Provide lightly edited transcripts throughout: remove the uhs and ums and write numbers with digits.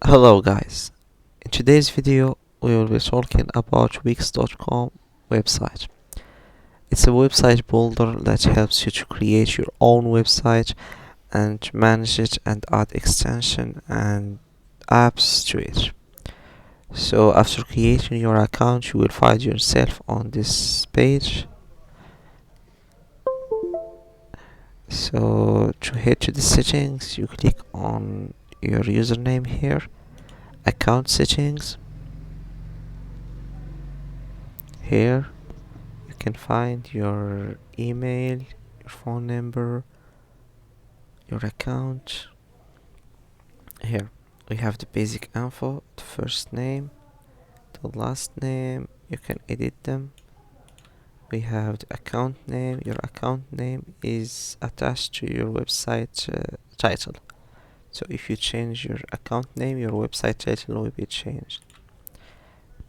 Hello guys, in today's video we will be talking about Wix.com website. It's a website builder that helps you to create your own website and manage it and add extension and apps to it. So after creating your account you will find yourself on this page. So to head to the settings you click on your username here, account settings. Here you can find your email, your phone number, your account. Here we have the basic info, the first name, the last name. You can edit them. We have the account name. Your account name is attached to your website title. So if you change your account name, your website title will be changed.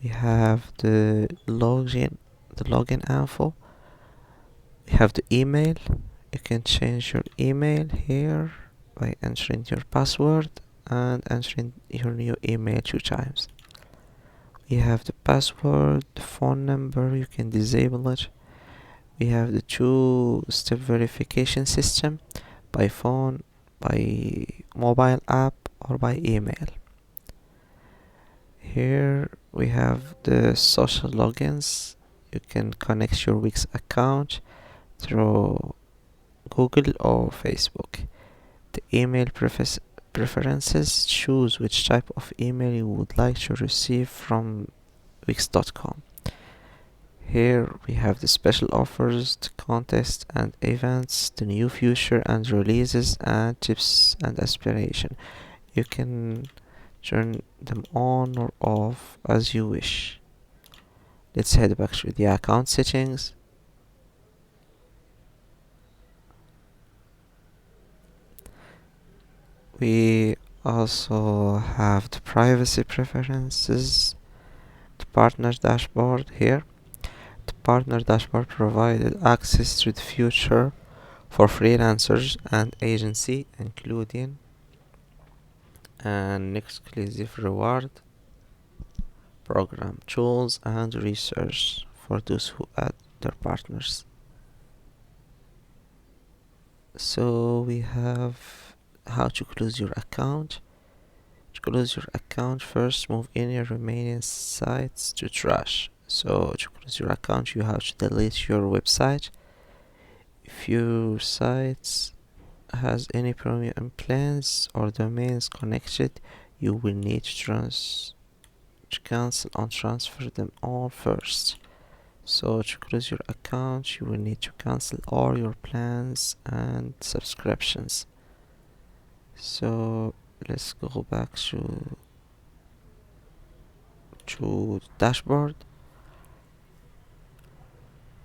We have the login info. We have the email. You can change your email here by entering your password and entering your new email 2 times. We have the password, the phone number, you can disable it. We have the 2-step verification system by phone, by mobile app, or by email. Here we have the social logins. You can connect your Wix account through Google or Facebook. The email preferences, choose which type of email you would like to receive from Wix.com. Here we have the special offers, the contests and events, the new feature and releases, and tips and aspiration. You can turn them on or off as you wish. Let's head back to the account settings. We also have the privacy preferences, the partner dashboard here. The partner dashboard provided access to the future for freelancers and agency, including an exclusive reward program, tools and research for those who add their partners. So we have how to close your account. To close your account, first move any remaining sites to trash. So to close your account you have to delete your website. If your site has any premium plans or domains connected, you will need to cancel and transfer them all first. So to close your account you will need to cancel all your plans and subscriptions. So let's go back to dashboard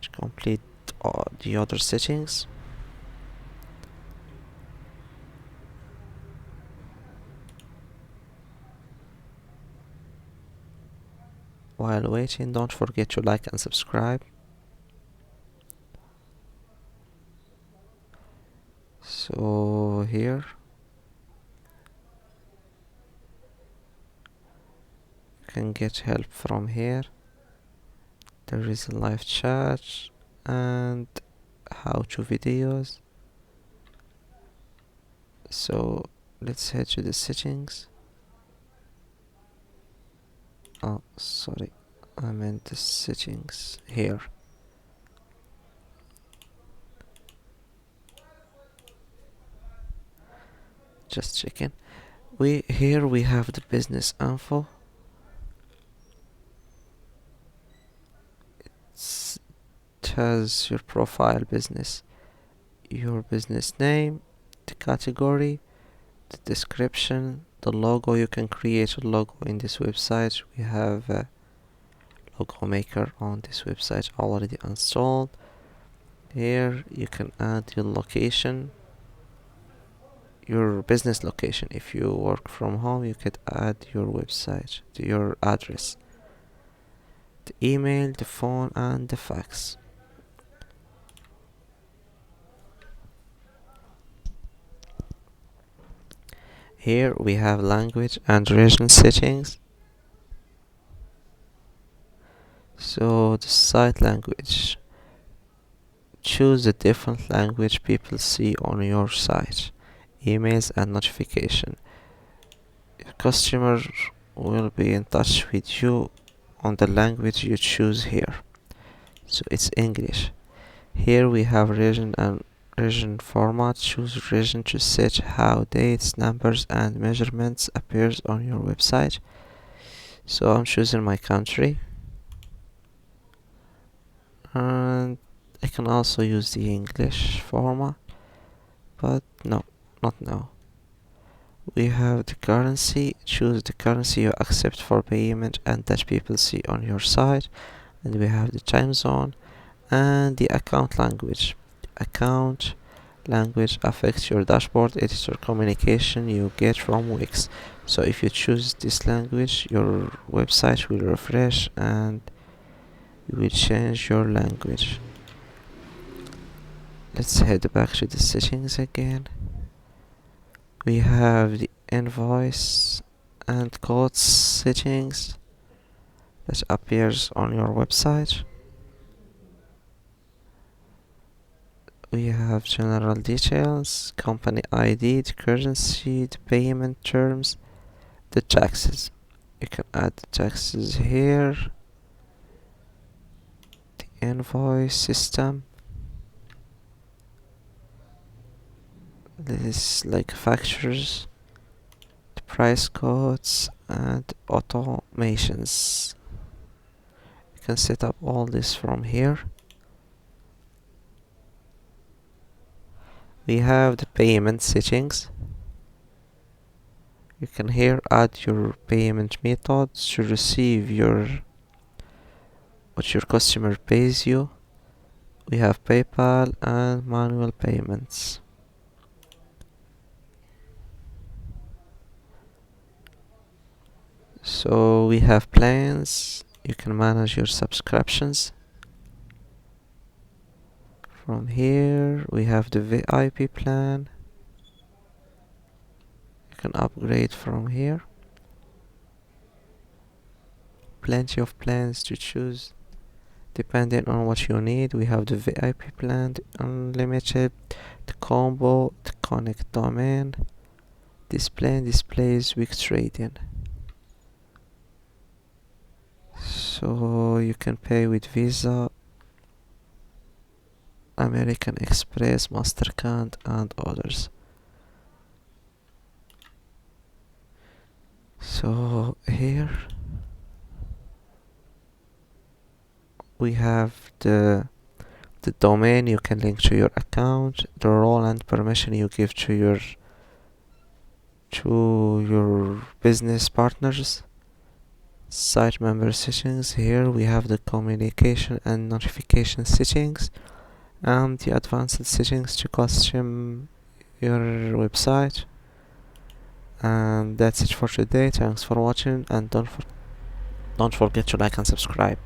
to complete the other settings. While waiting, don't forget to like and subscribe. So here you can get help from here. There is a live chat and how-to videos. So let's head to the settings. Oh, sorry, I meant the settings here. Just checking. Here we have the business info. It has your profile business, your business name, the category, the description, the logo. You can create a logo in this website. We have a logo maker on this website already installed. Here you can add your location, your business location. If you work from home you could add your website to your address, the email, the phone and the fax. Here we have language and region settings. So the site language, choose the different language people see on your site, emails and notification. Your customer will be in touch with you on the language you choose here. So it's English. Here we have region and region format. Choose region to set how dates, numbers and measurements appears on your website. So I'm choosing my country, and I can also use the English format, but no, not now. We have the currency. Choose the currency you accept for payment and that people see on your site. And we have the time zone and the account language. Account language affects your dashboard editor communication you get from Wix. So if you choose this language, your website will refresh and you will change your language. Let's head back to the settings again. We have the invoice and codes settings that appears on your website. We have general details, company ID, the currency, the payment terms, the taxes. You can add the taxes here, the invoice system. This is like factors, the price codes and automations. You can set up all this from here. We have the payment settings. You can here add your payment methods to receive what your customer pays you. We have PayPal and manual payments. So we have plans. You can manage your subscriptions. From here we have the VIP plan. You can upgrade from here. Plenty of plans to choose depending on what you need. We have the VIP plan, the unlimited, the combo, the connect domain. This plan displays Wix trading. So you can pay with Visa, American Express, MasterCard and others. So here we have the domain you can link to your account, the role and permission you give to your business partners, site member settings. Here we have the communication and notification settings and the advanced settings to custom your website. And that's it for today. Thanks for watching, and don't forget to like and subscribe.